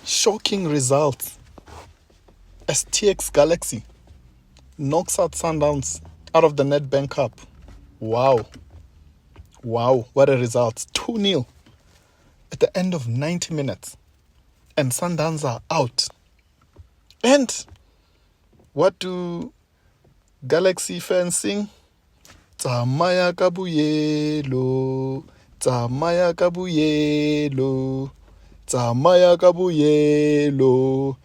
Shocking results as TX Galaxy knocks out Sundowns out of the Nedbank Cup. Wow, what a result. 2-0 at the end of 90 minutes. And Sundowns are out. And what do Galaxy fans sing? Tsamaya kabuyelo, tsamaya kabuyelo, tsamaya kabuyelo.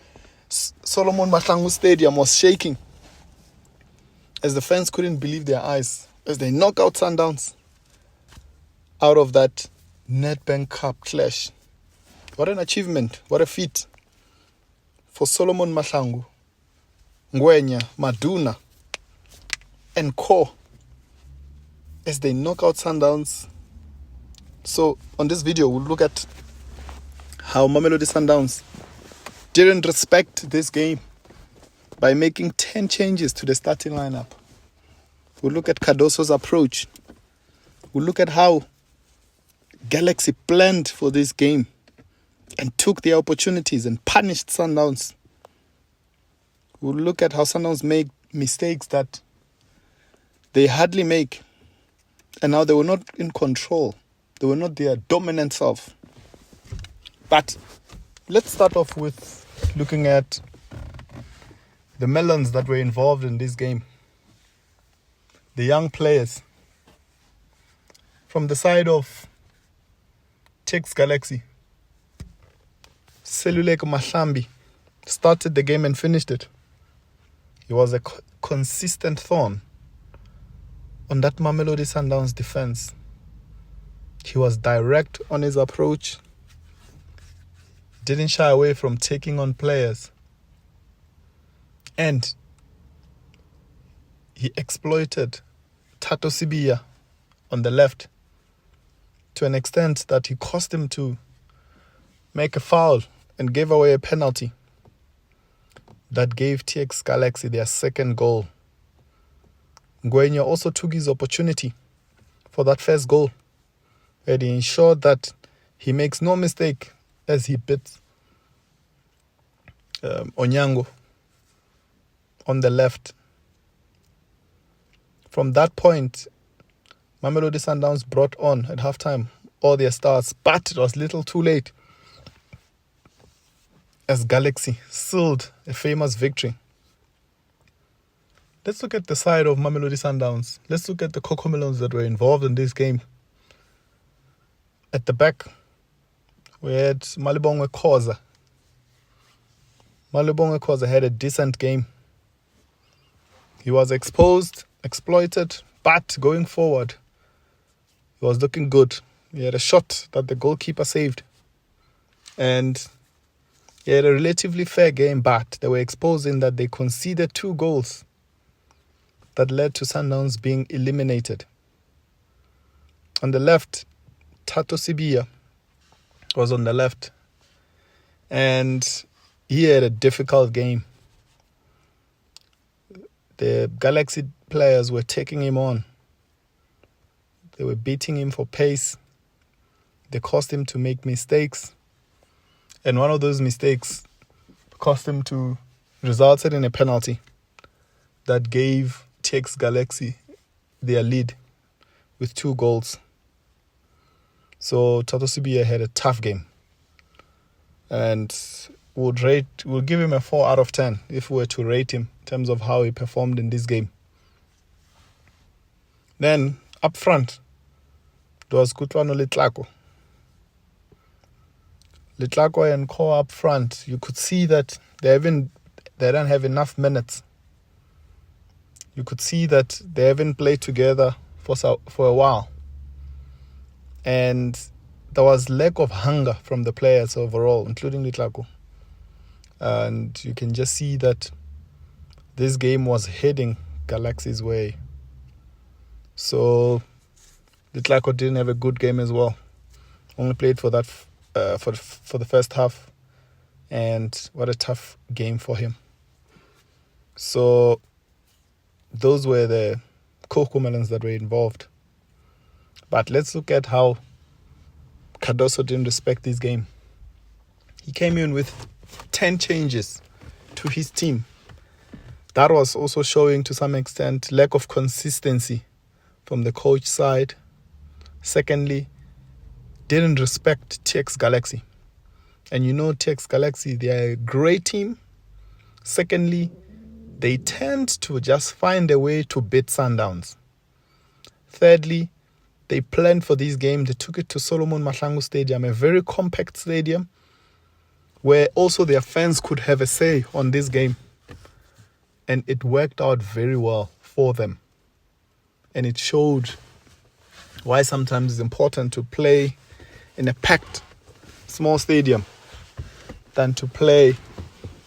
Solomon Mahlangu Stadium was shaking as the fans couldn't believe their eyes as they knock out Sundowns out of that Nedbank Cup clash. What an achievement, what a feat for Solomon Mahlangu, Ngwenya, Maduna, and Co as they knock out Sundowns. So on this video, we'll look at how Mamelodi Sundowns didn't respect this game by making 10 changes to the starting lineup. We'll look at Cardoso's approach. We'll look at how Galaxy planned for this game and took their opportunities and punished Sundowns. We'll look at how Sundowns made mistakes that they hardly make, and now they were not in control. They were not their dominant self. But let's start off with looking at the melons that were involved in this game. The young players. From the side of TX Galaxy, Seluleko Mahlambi started the game and finished it. He was a consistent thorn on that Mamelodi Sundowns defense. He was direct on his approach, didn't shy away from taking on players, and he exploited Tato Sibiya on the left to an extent that he caused him to make a foul and gave away a penalty that gave TX Galaxy their second goal. Ngwenya also took his opportunity for that first goal, and he ensured that he makes no mistake as he beats Onyango on the left. From that point, Mamelodi Sundowns brought on at halftime all their stars, but it was little too late as Galaxy sealed a famous victory. Let's look at the side of Mamelodi Sundowns. Let's look at the Cocomelons that were involved in this game. At the back, we had Malibongwe Khoza. Malibongwe Khoza had a decent game. He was exposed, exploited, but going forward, he was looking good. He had a shot that the goalkeeper saved. And he had a relatively fair game, but they were exposed in that they conceded 2 goals that led to Sundowns being eliminated. On the left, Tato Sibiya was on the left, and he had a difficult game. The Galaxy players were taking him on. They were beating him for pace. They caused him to make mistakes. And one of those mistakes resulted in a penalty that gave TX Galaxy their lead with 2 goals. So Tato Sibiya had a tough game. And we'll give him a 4 out of 10 if we were to rate him in terms of how he performed in this game. Then up front, there was Kutlwano Letlako. Letlako and Co up front, you could see that they don't have enough minutes. You could see that they haven't played together for a while. And there was lack of hunger from the players overall, including Letlako. And you can just see that this game was heading Galaxy's way. So Letlako didn't have a good game as well. Only played for that for the first half, and what a tough game for him. So those were the Cocomelons that were involved. But let's look at how Cardoso didn't respect this game. He came in with 10 changes to his team. That was also showing to some extent lack of consistency from the coach side. Secondly, didn't respect TX Galaxy. And you know TX Galaxy, they're a great team. Secondly, they tend to just find a way to beat Sundowns. Thirdly, they planned for this game. They took it to Solomon Mahlangu Stadium, a very compact stadium, where also their fans could have a say on this game. And it worked out very well for them. And it showed why sometimes it's important to play in a packed small stadium than to play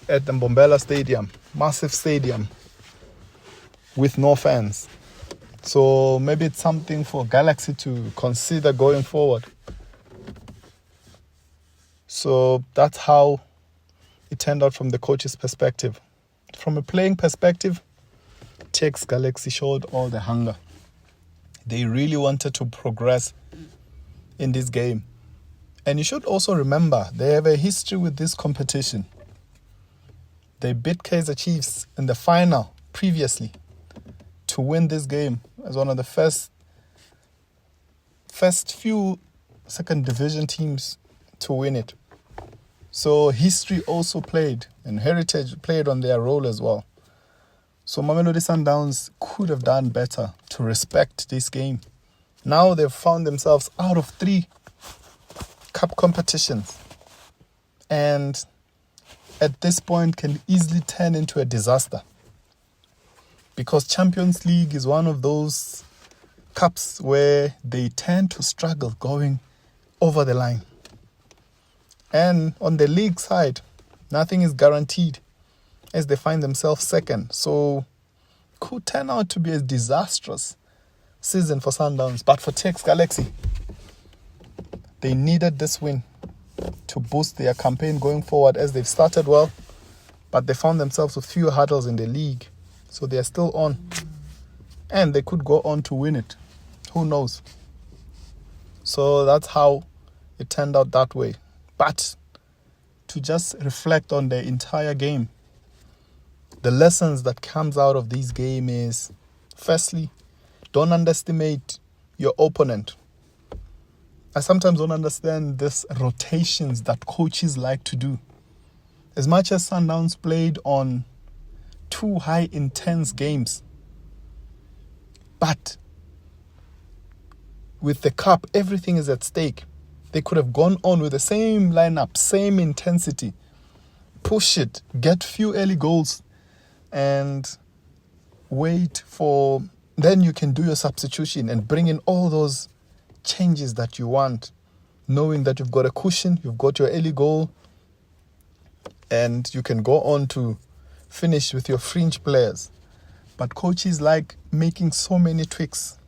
at the Mbombela Stadium, massive stadium with no fans. So maybe it's something for Galaxy to consider going forward. So that's how it turned out from the coach's perspective. From a playing perspective, TX Galaxy showed all the hunger. They really wanted to progress in this game. And you should also remember, they have a history with this competition. They beat Kaizer Chiefs in the final previously to win this game as one of the first few second division teams to win it. So history also played, and heritage played on their role as well. So Mamelodi Sundowns could have done better to respect this game. Now they've found themselves out of 3 cup competitions, and at this point can easily turn into a disaster, because Champions League is one of those cups where they tend to struggle going over the line. And on the league side, nothing is guaranteed as they find themselves second. So could turn out to be a disastrous season for Sundowns. But for TX Galaxy, they needed this win to boost their campaign going forward, as they've started well, but they found themselves with few hurdles in the league. So they are still on. And they could go on to win it. Who knows? So that's how it turned out that way. But to just reflect on the entire game, the lessons that comes out of this game is, firstly, don't underestimate your opponent. I sometimes don't understand these rotations that coaches like to do. As much as Sundowns played on 2 high intense games, but with the cup, everything is at stake. They could have gone on with the same lineup, same intensity, push it, get few early goals, and wait for, then you can do your substitution and bring in all those changes that you want, knowing that you've got a cushion, you've got your early goal, and you can go on to finish with your fringe players. But coaches like making so many tweaks.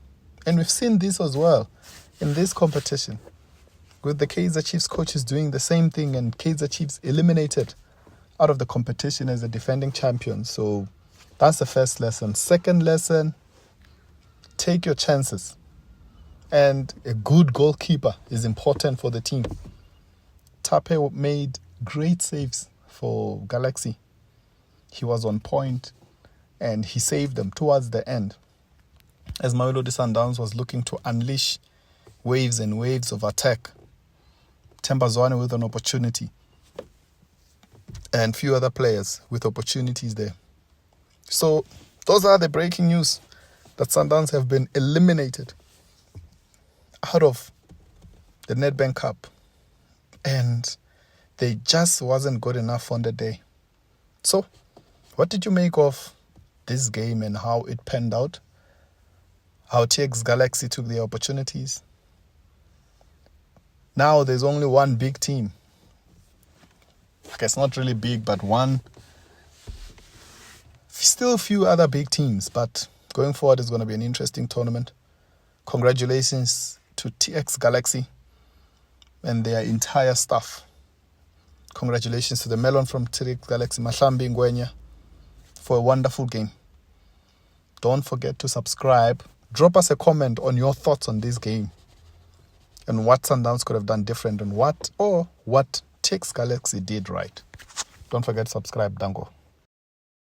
And we've seen this as well in this competition, with the Kaizer Chiefs coaches doing the same thing, and Kaizer Chiefs eliminated out of the competition as a defending champion. So that's the first lesson. Second lesson, take your chances. And a good goalkeeper is important for the team. Tape made great saves for Galaxy. He was on point and he saved them towards the end, as Mamelodi Sundowns was looking to unleash waves and waves of attack. Themba Zwane with an opportunity, and few other players with opportunities there. So those are the breaking news, that Sundowns have been eliminated out of the Nedbank Cup, and they just wasn't good enough on the day. So what did you make of this game and how it panned out? How TX Galaxy took their opportunities? Now there's only one big team. Okay, it's not really big, but one. Still a few other big teams, but going forward is going to be an interesting tournament. Congratulations to TX Galaxy and their entire staff. Congratulations to the Melon from TX Galaxy, Mahlambi Ngwenya, for a wonderful game. Don't forget to subscribe. Drop us a comment on your thoughts on this game and what Sundowns could have done different, and what STX Galaxy did right. Don't forget to subscribe, Dango.